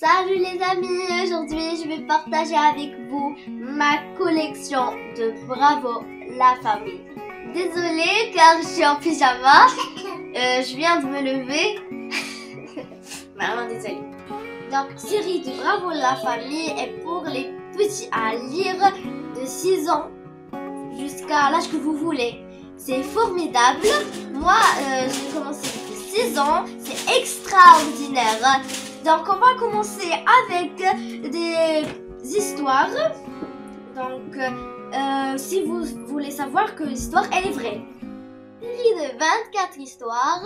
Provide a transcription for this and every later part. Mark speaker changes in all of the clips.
Speaker 1: Salut les amis, aujourd'hui je vais partager avec vous ma collection de Bravo la famille. Désolée car je suis en pyjama, je viens de me lever. Vraiment désolée. Donc série de Bravo la famille est pour les petits à lire de 6 ans jusqu'à l'âge que vous voulez. C'est formidable. Moi j'ai commencé depuis 6 ans, c'est extraordinaire. Donc on va commencer avec des histoires. Donc si vous voulez savoir que l'histoire elle est vraie. Série de 24 histoires.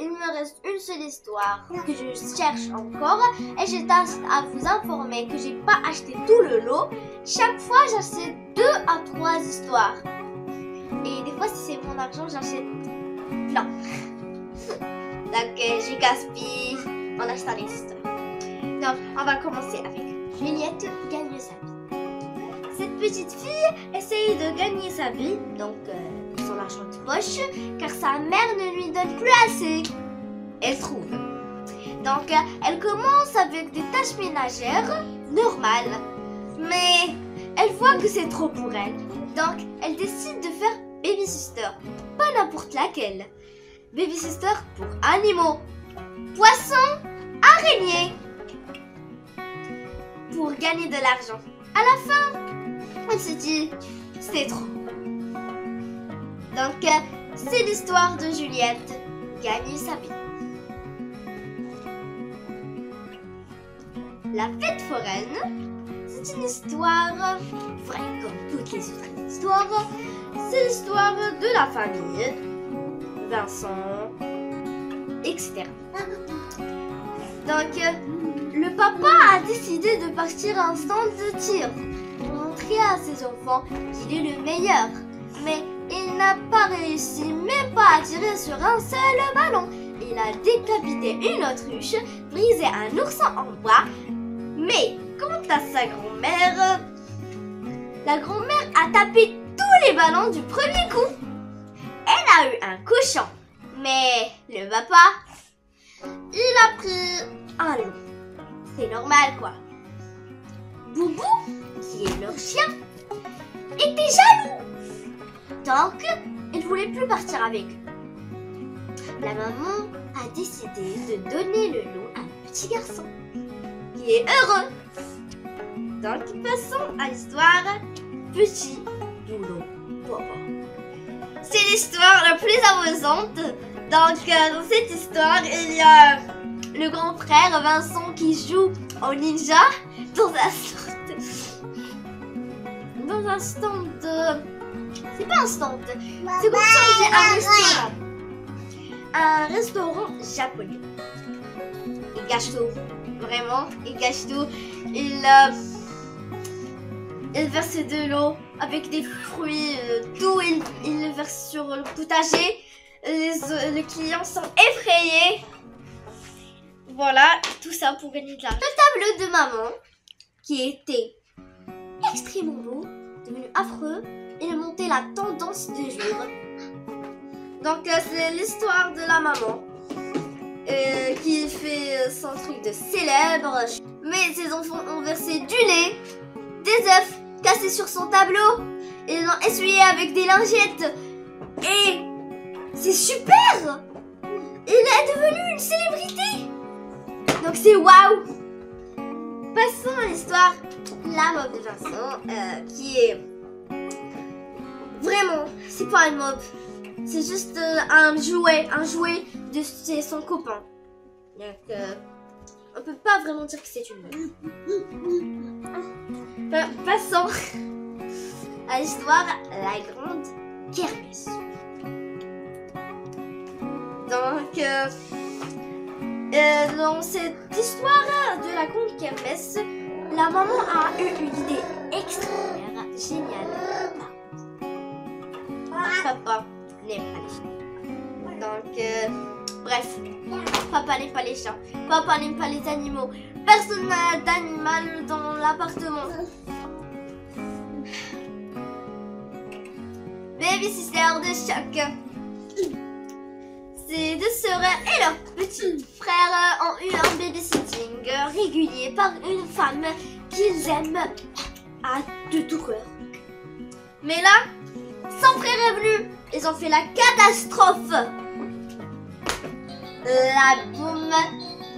Speaker 1: Il me reste une seule histoire que je cherche encore. Et je tâche à vous informer que j'ai pas acheté tout le lot. Chaque fois j'achète 2 à 3 histoires. Et des fois si c'est mon argent j'achète plein. Donc je gaspille en achetant les histoires. Donc, on va commencer avec Juliette gagne sa vie. Cette petite fille essaye de gagner sa vie, donc son argent de poche, car sa mère ne lui donne plus assez. Elle trouve. Donc, elle commence avec des tâches ménagères normales, mais elle voit que c'est trop pour elle. Donc, elle décide de faire baby sister, pas n'importe laquelle. Baby sister pour animaux, poissons, araignées, pour gagner de l'argent. À la fin, elle se dit, c'est trop. Donc, c'est l'histoire de Juliette gagner sa vie. La fête foraine, c'est une histoire vraie comme toutes les autres histoires. C'est l'histoire de la famille, Vincent, etc. Donc, le papa a décidé de partir à un stand de tir pour montrer à ses enfants qu'il est le meilleur. Mais il n'a pas réussi même pas à tirer sur un seul ballon. Il a décapité une autruche, brisé un ourson en bois. Mais quant à sa grand-mère, la grand-mère a tapé tous les ballons du premier coup. Elle a eu un cochon. Mais le papa, il a pris un loup. C'est normal quoi. Boubou, qui est leur chien, était jaloux. Donc, il ne voulait plus partir avec eux. La maman a décidé de donner le loup à un petit garçon qui est heureux. Donc, passons à l'histoire Petit boulot papa. C'est l'histoire la plus amusante. Donc, dans cette histoire, il y a le grand frère Vincent qui joue au ninja dans un stand de... C'est pas un stand, c'est comme si on dit un restaurant japonais. Il gâche tout, vraiment, il gâche tout. Il verse de l'eau avec des fruits, tout, il le verse sur le potager. Les clients sont effrayés. Voilà, tout ça pour gagner de l'argent. Le tableau de maman, qui était extrêmement beau, devenu affreux, il montait la tendance du jour. Donc c'est l'histoire de la maman qui fait son truc de célèbre. Mais ses enfants ont versé du lait, des œufs cassés sur son tableau. Ils l'ont essuyé avec des lingettes. Et c'est super! Il est devenu une célébrité! Donc c'est waouh! Passons à l'histoire La mob de Vincent, qui est vraiment, c'est pas une mob, c'est juste un jouet de son copain. Donc on peut pas vraiment dire que c'est une mob. Passons à l'histoire La grande kermesse. Donc dans cette histoire de la grande kermesse, la maman a eu une idée extraordinaire, géniale. Papa n'aime pas les chiens. Donc, bref, papa n'aime pas les chiens. Papa n'aime pas les animaux. Personne n'a d'animal dans l'appartement. Baby sister de choc. Ses deux sœurs et leur petit frère ont eu un babysitting. Rien réguliers par une femme qu'ils aiment de tout cœur. Mais là, son frère est venu. Ils ont fait la catastrophe. La boum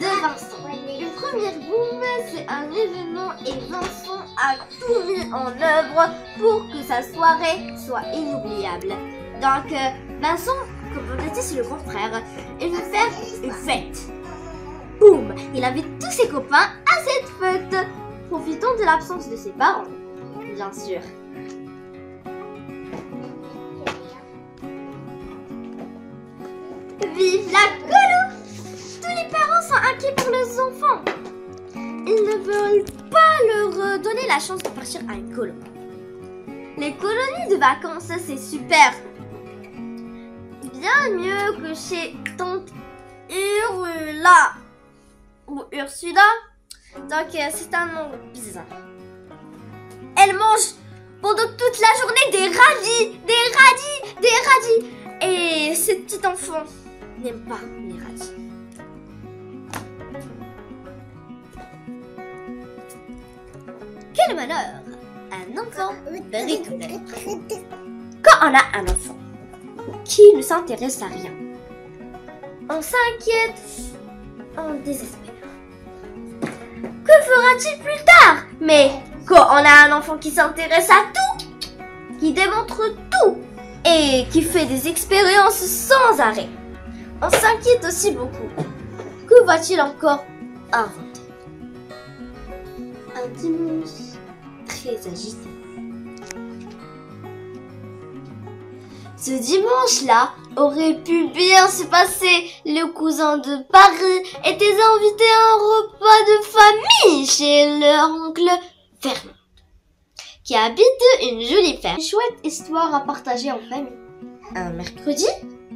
Speaker 1: de Vincent. Une première boum, c'est un événement et Vincent a tout mis en œuvre pour que sa soirée soit inoubliable. Donc, Vincent, comme on a dit, c'est le grand frère, il veut faire une fête. Boum! Il invite tous ses copains à cette fête, profitant de l'absence de ses parents, bien sûr. Vive la colo! Tous les parents sont inquiets pour leurs enfants. Ils ne veulent pas leur donner la chance de partir à une colo. Les colonies de vacances, c'est super. Bien mieux que chez tante Ursula. Ou Ursula. Donc c'est un nom bizarre. Elle mange pendant toute la journée des radis. Et ces petits enfants n'aiment pas les radis. Quel malheur! Un enfant bricoleur. Quand on a un enfant qui ne s'intéresse à rien, on s'inquiète, on désespère. Que fera-t-il plus tard? Mais quand on a un enfant qui s'intéresse à tout, qui démontre tout et qui fait des expériences sans arrêt, on s'inquiète aussi beaucoup. Que va-t-il encore inventer? Un dimanche très agité. Ce dimanche-là aurait pu bien se passer. Le cousin de Paris était invité à un repas de famille chez leur oncle Fernand, qui habite une jolie ferme. Une chouette histoire à partager en famille. Un mercredi,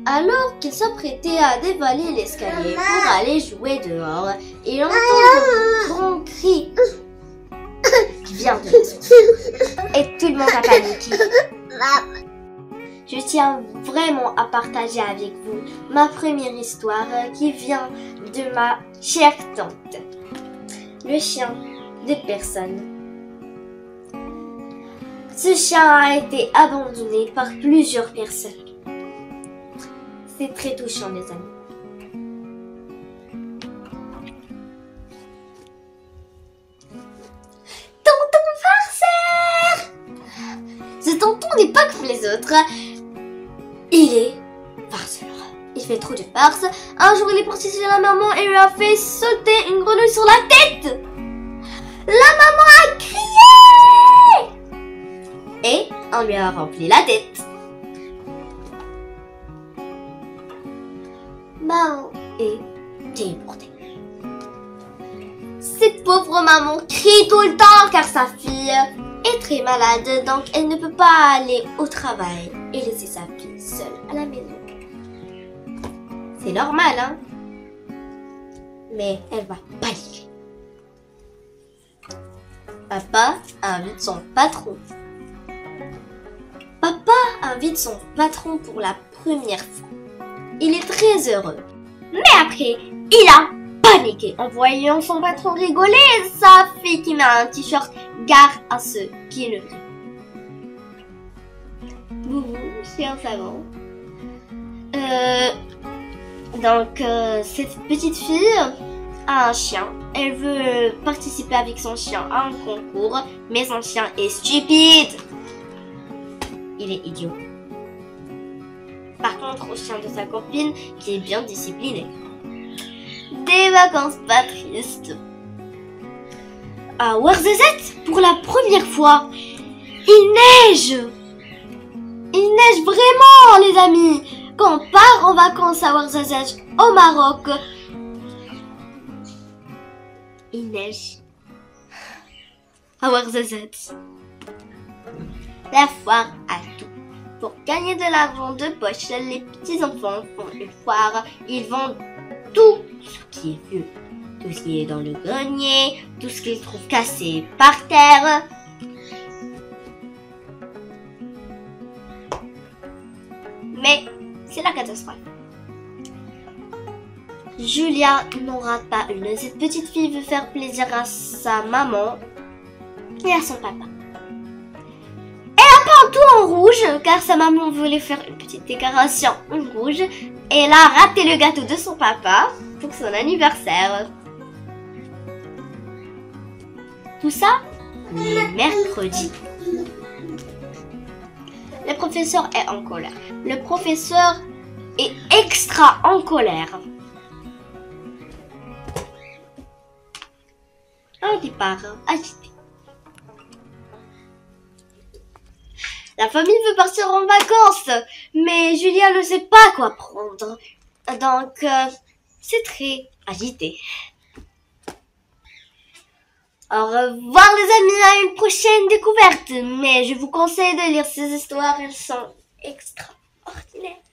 Speaker 1: alors qu'il s'apprêtait à dévaler l'escalier pour aller jouer dehors, il entend un grand cri qui vient de la source. Et tout le monde a paniqué. Je tiens vraiment à partager avec vous ma première histoire qui vient de ma chère tante, le chien de personne. Ce chien a été abandonné par plusieurs personnes. C'est très touchant, les amis. Tonton farceur! Ce tonton n'est pas comme les autres. Il est farceur. Il fait trop de farce. Un jour, il est parti chez la maman et lui a fait sauter une grenouille sur la tête. La maman a crié et on lui a rempli la tête. Maman est téléportée. Cette pauvre maman crie tout le temps car sa fille est très malade, donc elle ne peut pas aller au travail et laisser sa fille seule à la maison. C'est normal, hein? Mais elle va paniquer. Papa invite son patron. Papa invite son patron pour la première fois. Il est très heureux. Mais après, il a paniqué en voyant son patron rigoler et sa fille qui met un t-shirt « Gare à ceux qui le rient ». Boubou, chien savant. Cette petite fille a un chien. Elle veut participer avec son chien à un concours, mais son chien est stupide. Il est idiot. Par contre, au chien de sa copine, qui est bien discipliné. Des vacances pas tristes. À Ouarzazate, pour la première fois, il neige. Il neige vraiment, les amis. Quand on part en vacances à Ouarzazate, au Maroc, il neige. À Ouarzazate. La foire à tout. Pour gagner de l'argent de poche, les petits enfants font une foire. Ils vendent tout ce qui est vieux. Tout ce qui est dans le grenier, tout ce qu'ils trouvent cassé par terre. Mais c'est la catastrophe. Julia n'en rate pas une. Cette petite fille veut faire plaisir à sa maman et à son papa. Elle a peint tout en rouge car sa maman voulait faire une petite décoration en rouge et elle a raté le gâteau de son papa pour son anniversaire. Tout ça le mercredi. Le professeur est en colère. Le professeur est extra en colère. Un départ agité. La famille veut partir en vacances, mais Julia ne sait pas quoi prendre. Donc, c'est très agité. Au revoir les amis, à une prochaine découverte. Mais je vous conseille de lire ces histoires, elles sont extraordinaires.